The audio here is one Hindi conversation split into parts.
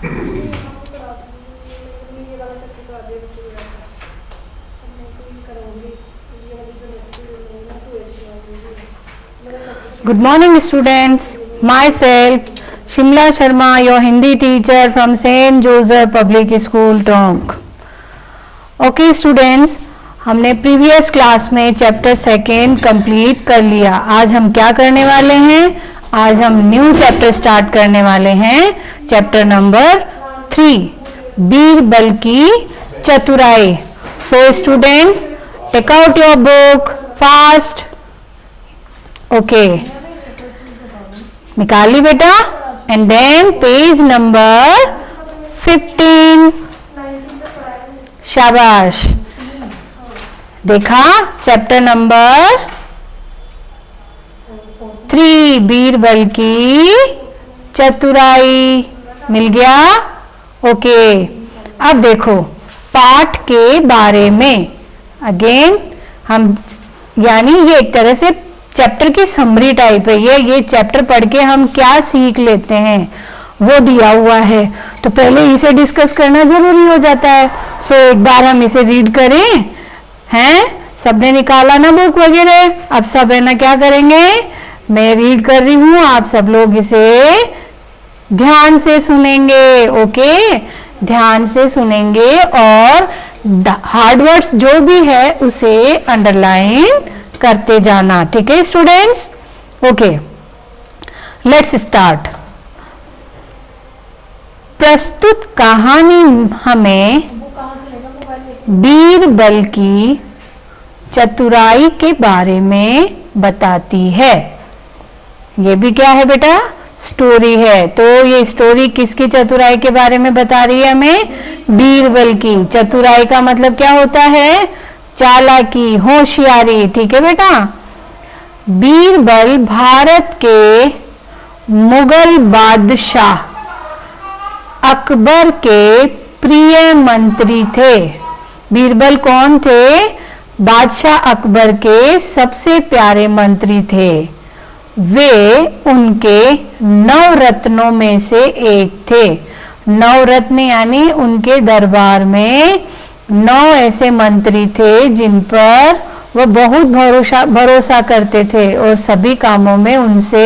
Good morning students, myself Shimla Sharma, your Hindi teacher from St. Joseph Public School, Tonk. Okay students, हमने प्रीवियस क्लास में चैप्टर सेकेंड कंप्लीट कर लिया. आज हम क्या करने वाले हैं? आज हम न्यू चैप्टर स्टार्ट करने वाले हैं, चैप्टर नंबर 3, बीरबल की चतुराई. So students, take out your book fast. Okay, निकाली बेटा. And then page number 15. शाबाश. देखा चैप्टर नंबर 3, बीरबल की चतुराई. मिल गया? ओके. अब देखो पाठ के बारे में अगेन हम, यानी ये एक तरह से चैप्टर की समरी टाइप है. ये चैप्टर पढ़ के हम क्या सीख लेते हैं वो दिया हुआ है, तो पहले इसे डिस्कस करना जरूरी हो जाता है. सो एक बार हम इसे रीड करें. हैं, सबने निकाला ना बुक वगैरह? अब सब है ना, क्या करेंगे? मैं रीड कर रही हूँ, आप सब लोग इसे ध्यान से सुनेंगे. ओके, ध्यान से सुनेंगे और हार्ड वर्ड्स जो भी है उसे अंडरलाइन करते जाना. ठीक है स्टूडेंट्स? Okay, let's start. प्रस्तुत कहानी हमें बीरबल की चतुराई के बारे में बताती है. ये भी क्या है बेटा? स्टोरी है. तो ये स्टोरी किसकी चतुराई के बारे में बता रही है हमें? बीरबल की. चतुराई का मतलब क्या होता है? चालाकी, होशियारी. ठीक है बेटा? बीरबल भारत के मुगल बादशाह अकबर के प्रिय मंत्री थे. बीरबल कौन थे? बादशाह अकबर के सबसे प्यारे मंत्री थे. वे उनके 9 रत्नों में से एक थे. 9 रत्न यानी उनके दरबार में 9 ऐसे मंत्री थे जिन पर वह बहुत भरोसा करते थे और सभी कामों में उनसे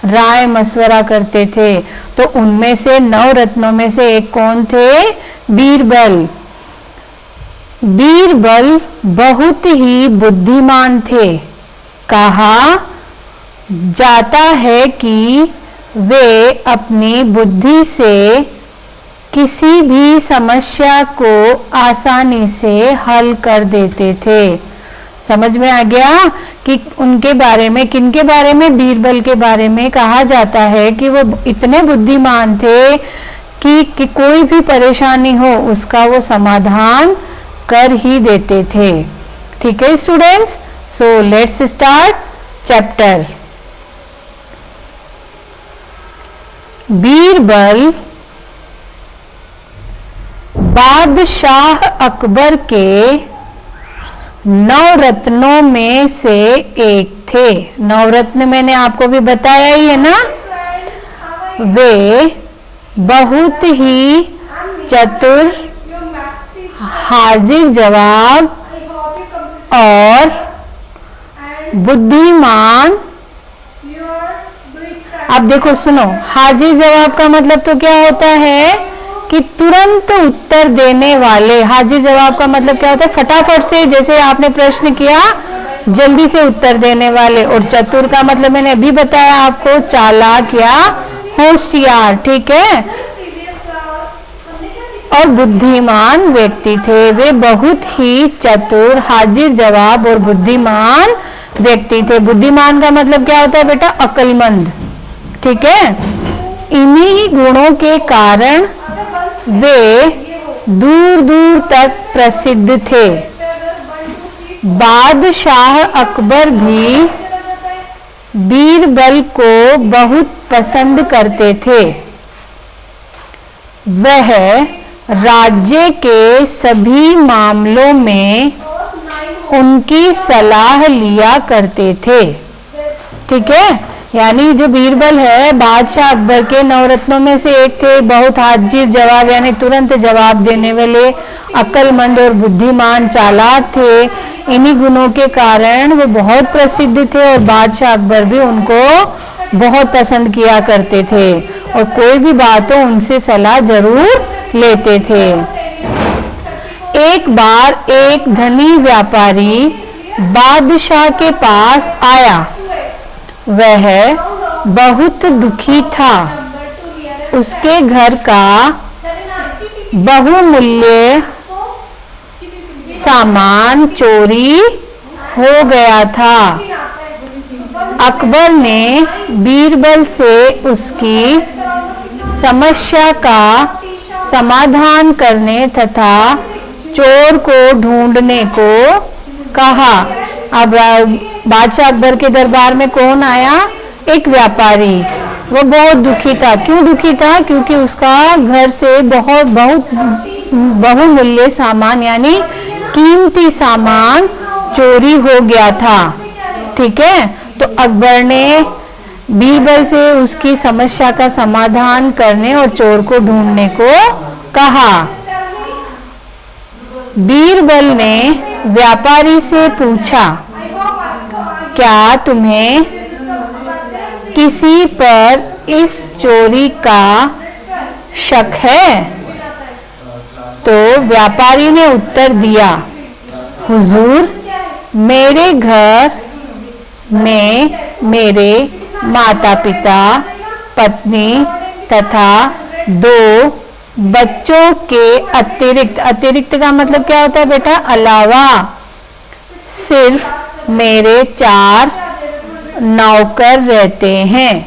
राय मशवरा करते थे. तो उनमें से 9 रत्नों में से एक कौन थे? बीरबल. बीरबल बहुत ही बुद्धिमान थे. कहा जाता है कि वे अपनी बुद्धि से किसी भी समस्या को आसानी से हल कर देते थे. समझ में आ गया कि उनके बारे में, किनके बारे में? बीरबल के बारे में कहा जाता है कि वो इतने बुद्धिमान थे कि कोई भी परेशानी हो उसका वो समाधान कर ही देते थे. ठीक है students? So let's start chapter. Birbal बादशाह अकबर के 9 रत्नों में से एक थे. 9 रत्न मैंने आपको भी बताया ही है ना. वे बहुत ही चतुर, हाजिर जवाब और बुद्धिमान. अब देखो सुनो, हाजिर जवाब का मतलब तो क्या होता है कि तुरंत उत्तर देने वाले. हाजिर जवाब का मतलब क्या होता है? फटाफट से, जैसे आपने प्रश्न किया जल्दी से उत्तर देने वाले. और चतुर का मतलब मैंने अभी बताया आपको, चालाक या होशियार. ठीक है? और बुद्धिमान व्यक्ति थे. वे बहुत ही चतुर, हाजिर जवाब और बुद्धिमान व्यक्ति थे. बुद्धिमान का मतलब क्या होता है बेटा? अक्लमंद. ठीक है? इन्हीं गुणों के कारण वे दूर दूर तक प्रसिद्ध थे. बादशाह अकबर भी बीरबल को बहुत पसंद करते थे. वह राज्य के सभी मामलों में उनकी सलाह लिया करते थे. ठीक है? यानी जो बीरबल है बादशाह अकबर के नवरत्नों में से एक थे, बहुत हाजिर जवाब यानी तुरंत जवाब देने वाले, अक्लमंद और बुद्धिमान चालाक थे। इन्हीं गुणों के कारण वो बहुत प्रसिद्ध थे और बादशाह अकबर भी उनको बहुत पसंद किया करते थे और कोई भी बात हो उनसे सलाह जरूर लेते थे। एक बार एक धनी व्यापारी बादशाह के पास आया। वह बहुत दुखी था। उसके घर का बहुमूल्य सामान चोरी हो गया था। अकबर ने बीरबल से उसकी समस्या का समाधान करने तथा चोर को ढूंढने को कहा। अब बादशाह अकबर के दरबार में कौन आया? एक व्यापारी। वो बहुत दुखी था। क्यों दुखी था? क्योंकि उसका घर से बहुत बहुमूल्य सामान यानी कीमती सामान चोरी हो गया था। ठीक है, तो अकबर ने बीरबल से उसकी समस्या का समाधान करने और चोर को ढूंढने को कहा। बीरबल ने व्यापारी से पूछा, क्या तुम्हें किसी पर इस चोरी का शक है? तो व्यापारी ने उत्तर दिया, हुजूर, मेरे घर में मेरे माता पिता, पत्नी तथा 2 बच्चों के अतिरिक्त का मतलब क्या होता है बेटा? अलावा सिर्फ मेरे 4 नौकर रहते हैं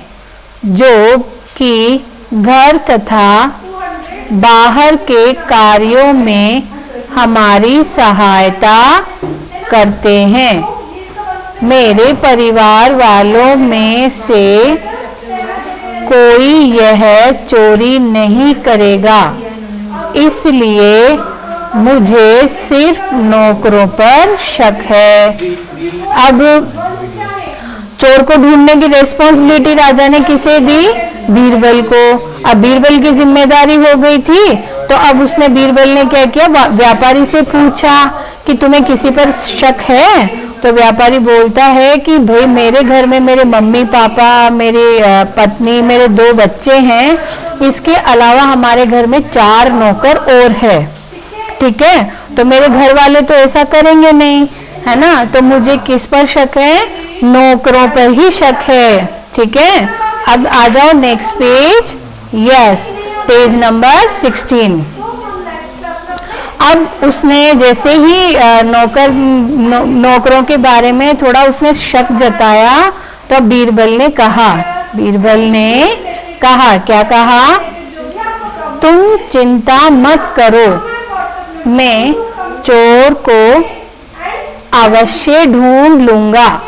जो कि घर तथा बाहर के कार्यों में हमारी सहायता करते हैं। मेरे परिवार वालों में से कोई यह चोरी नहीं करेगा, इसलिए मुझे सिर्फ नौकरों पर शक है। अब चोर को ढूंढने की रिस्पॉन्सिबिलिटी राजा ने किसे दी? बीरबल को। अब बीरबल की जिम्मेदारी हो गई थी, तो अब उसने बीरबल ने क्या किया? व्यापारी से पूछा कि तुम्हें किसी पर शक है? तो व्यापारी बोलता है कि भाई मेरे घर में मेरे मम्मी पापा, मेरी पत्नी, मेरे 2 बच्चे हैं, इसके अलावा हमारे घर में 4 नौकर और है। ठीक है, तो मेरे घर वाले तो ऐसा करेंगे नहीं, है ना? तो मुझे किस पर शक है? नौकरों पर ही शक है। ठीक है, अब आ जाओ next page. Yes, page number 16। अब उसने जैसे ही नौकरों के बारे में थोड़ा उसने शक जताया, तो बीरबल ने कहा, क्या कहा? तुम चिंता मत करो, मैं चोर को अवश्य ढूंढ लूंगा।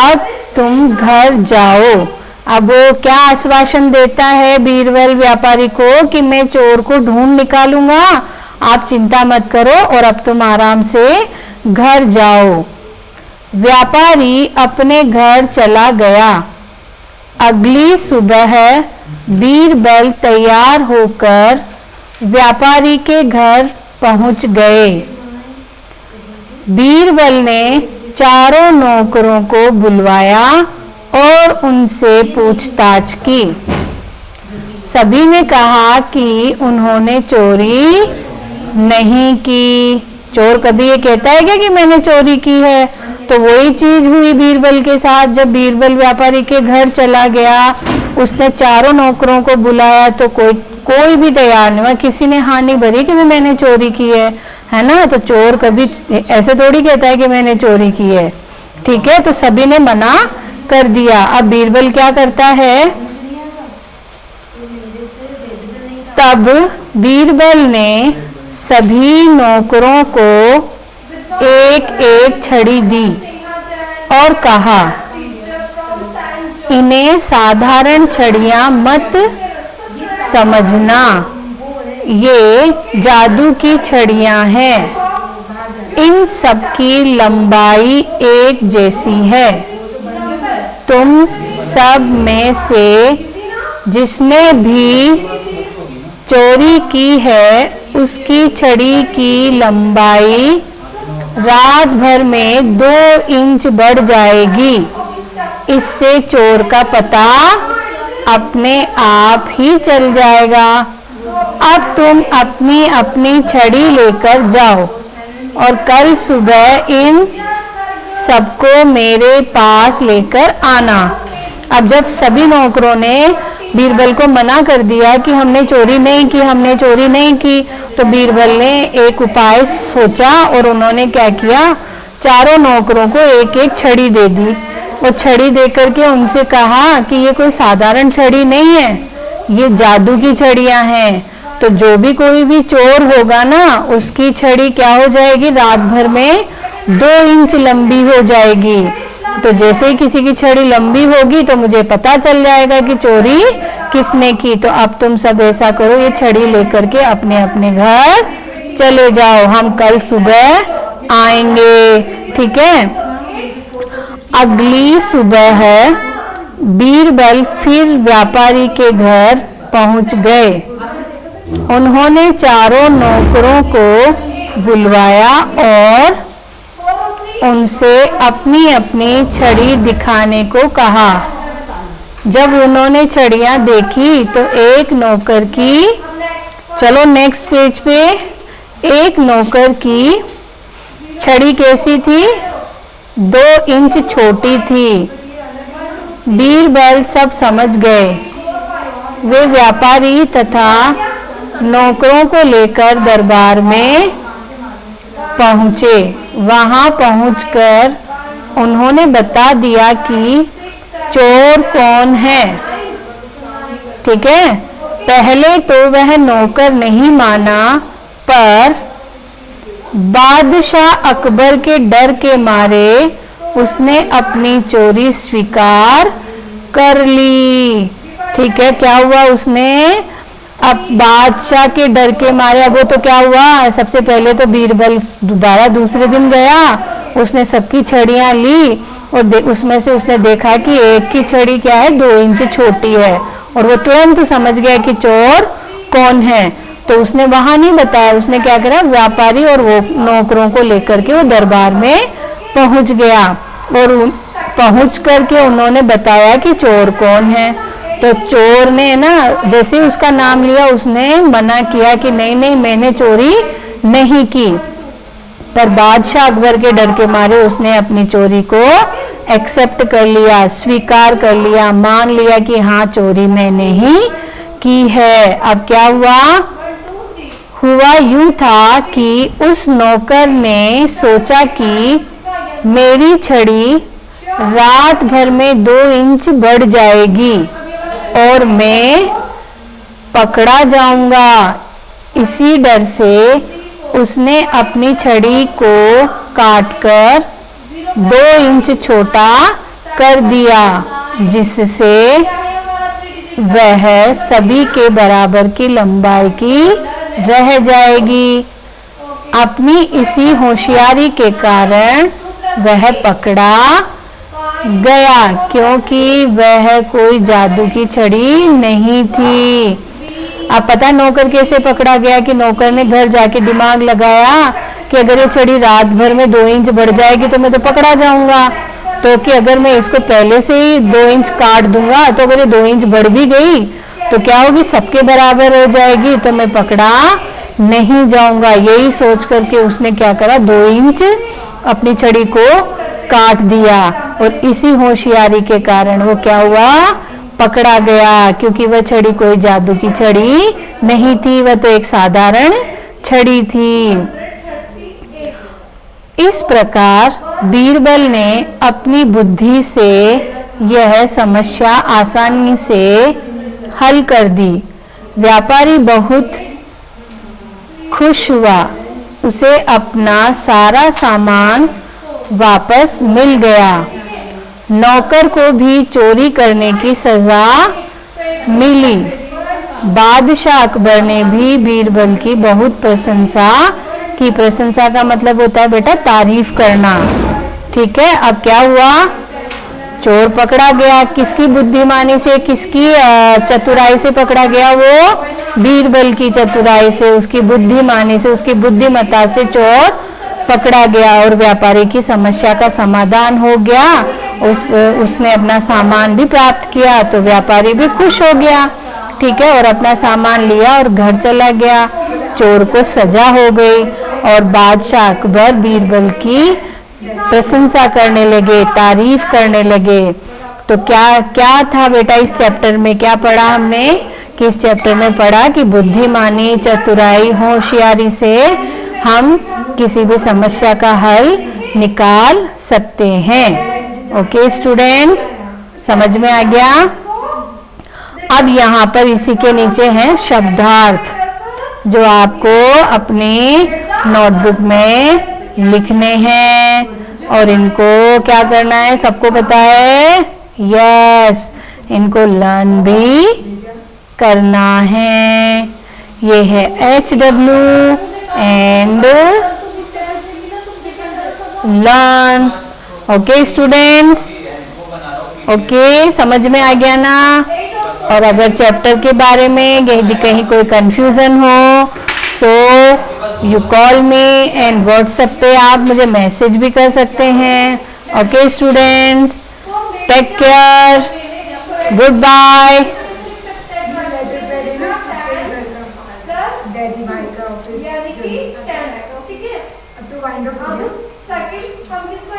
अब तुम घर जाओ। अब वो क्या आश्वासन देता है बीरबल व्यापारी को कि मैं चोर को ढूंढ निकालूंगा, आप चिंता मत करो और अब तुम आराम से घर जाओ। व्यापारी अपने घर चला गया। अगली सुबह बीरबल तैयार होकर व्यापारी के घर पहुंच गए। बीरबल ने चारों नौकरों को बुलवाया और उनसे पूछताछ की। सभी ने कहा कि उन्होंने चोरी नहीं की। चोर कभी ये कहता है क्या कि मैंने चोरी की है? तो वही चीज हुई बीरबल के साथ। जब बीरबल व्यापारी के घर चला गया, उसने चारों नौकरों को बुलाया तो कोई भी तैयार नहीं हुआ, किसी ने हाँ नहीं भरी कि मैंने चोरी की है ना? तो चोर कभी ऐसे थोड़ी कहता है कि मैंने चोरी की है। ठीक है, तो सभी ने मना कर दिया। अब बीरबल क्या करता है? तब बीरबल ने सभी नौकरों को एक एक छड़ी दी और कहा, इन्हें साधारण छड़ियां मत समझना, ये जादू की छड़ियां हैं। इन सब की लंबाई एक जैसी है। तुम सब में से जिसने भी चोरी की है उसकी छड़ी की लंबाई रात भर में 2 इंच बढ़ जाएगी। इससे चोर का पता अपने आप ही चल जाएगा। अब तुम अपनी अपनी छड़ी लेकर जाओ और कल सुबह इन सबको मेरे पास लेकर आना। अब जब सभी नौकरों ने बीरबल को मना कर दिया कि हमने चोरी नहीं की, तो बीरबल ने एक उपाय सोचा और उन्होंने क्या किया, चारों नौकरों को एक एक छड़ी दे दी। वो छड़ी दे करके उनसे कहा कि ये कोई साधारण छड़ी नहीं है, ये जादू की छड़ियां हैं। तो जो भी कोई भी चोर होगा ना, उसकी छड़ी क्या हो जाएगी, रात भर में 2 इंच लंबी हो जाएगी। तो जैसे ही किसी की छड़ी लंबी होगी तो मुझे पता चल जाएगा कि चोरी किसने की। तो अब तुम सब ऐसा करो, ये छड़ी लेकर के अपने अपने घर चले जाओ, हम कल सुबह आएंगे, ठीक है। अगली सुबह बीरबल फिर व्यापारी के घर पहुंच गए। उन्होंने चारों नौकरों को बुलवाया और उनसे अपनी अपनी छड़ी दिखाने को कहा। जब उन्होंने छड़ियां देखी तो एक नौकर की, चलो नेक्स्ट पेज पे, एक नौकर की छड़ी कैसी थी, 2 इंच छोटी थी। बीरबल सब समझ गए। वे व्यापारी तथा नौकरों को लेकर दरबार में पहुंचे। वहां पहुंचकर उन्होंने बता दिया कि चोर कौन है, ठीक है। पहले तो वह नौकर नहीं माना, पर बादशाह अकबर के डर के मारे उसने अपनी चोरी स्वीकार कर ली, ठीक है। क्या हुआ, उसने अब बादशाह के डर के मारे, अब वो तो क्या हुआ, सबसे पहले तो बीरबल दोबारा दूसरे दिन गया, उसने सबकी छड़ियां ली और उसमें से उसने देखा कि एक की छड़ी क्या है, 2 इंच छोटी है, और वो तुरंत समझ गया कि चोर कौन है। तो उसने वहां नहीं बताया, उसने क्या करा, व्यापारी और वो नौकरों को लेकर के वो दरबार में पहुंच गया और पहुंच करके उन्होंने बताया कि चोर कौन है। तो चोर ने ना जैसे उसका नाम लिया, उसने मना किया कि नहीं नहीं मैंने चोरी नहीं की। पर बादशाह अकबर के डर के मारे उसने अपनी चोरी को एक्सेप्ट कर लिया, स्वीकार कर लिया, मान लिया कि हाँ चोरी मैंने ही की है। अब क्या हुआ यूं था कि उस नौकर ने सोचा कि मेरी छड़ी रात भर में 2 इंच बढ़ जाएगी और मैं पकड़ा जाऊंगा। इसी डर से उसने अपनी छड़ी को काटकर 2 इंच छोटा कर दिया, जिससे वह सभी के बराबर की लंबाई की रह जाएगी। अपनी इसी होशियारी के कारण वह पकड़ा गया, क्योंकि वह कोई जादू की छड़ी नहीं थी। अब पता नौकर कैसे पकड़ा गया कि नौकर ने घर जाके दिमाग लगाया कि अगर ये छड़ी रात भर में 2 इंच बढ़ जाएगी तो मैं तो पकड़ा जाऊंगा, तो कि अगर मैं इसको पहले से ही 2 इंच काट दूंगा तो अगर ये 2 इंच बढ़ भी गई तो क्या होगी, सबके बराबर हो जाएगी, तो मैं पकड़ा नहीं जाऊंगा। यही सोच करके उसने क्या करा, 2 इंच अपनी छड़ी को काट दिया और इसी होशियारी के कारण वो क्या हुआ, पकड़ा गया, क्योंकि वह छड़ी कोई जादू की छड़ी नहीं थी, वह तो एक साधारण छड़ी थी। इस प्रकार बीरबल ने अपनी बुद्धि से यह समस्या आसानी से हल कर दी। व्यापारी बहुत खुश हुआ, उसे अपना सारा सामान वापस मिल गया। नौकर को भी चोरी करने की सजा मिली। बादशाह अकबर ने भी बीरबल की बहुत प्रशंसा की। प्रशंसा का मतलब होता है बेटा तारीफ करना, ठीक है। अब क्या हुआ, चोर पकड़ा गया, किसकी बुद्धिमानी से, किसकी चतुराई से पकड़ा गया? वो बीरबल की चतुराई से, उसकी बुद्धिमानी से, उसकी बुद्धिमत्ता से चोर पकड़ा गया और व्यापारी की समस्या का समाधान हो गया। उसने अपना सामान भी प्राप्त किया तो व्यापारी भी खुश हो गया, ठीक है, और अपना सामान लिया और घर चला गया। चोर को सजा हो गई और बादशाह अकबर बीरबल की प्रशंसा करने लगे, तारीफ करने लगे। तो क्या क्या था बेटा इस चैप्टर में, क्या पढ़ा हमने? कि इस चैप्टर में पढ़ा कि बुद्धिमानी, चतुराई, होशियारी से हम किसी भी समस्या का हल निकाल सकते हैं। ओके स्टूडेंट्स, समझ में आ गया? अब यहाँ पर इसी के नीचे हैं शब्दार्थ, जो आपको अपनी नोटबुक में लिखने हैं और इनको क्या करना है, सबको पता है? यस, इनको लर्न भी करना है। ये है HW and learn. Okay students, okay, समझ में आ गया ना? और अगर चैप्टर के बारे में कहीं कोई कंफ्यूजन हो so you call me and WhatsApp पे आप मुझे मैसेज भी कर सकते हैं। Okay students, take care, goodbye. ठीक है, अब तो वाइंड अप हो गया। सेकंड हम किसको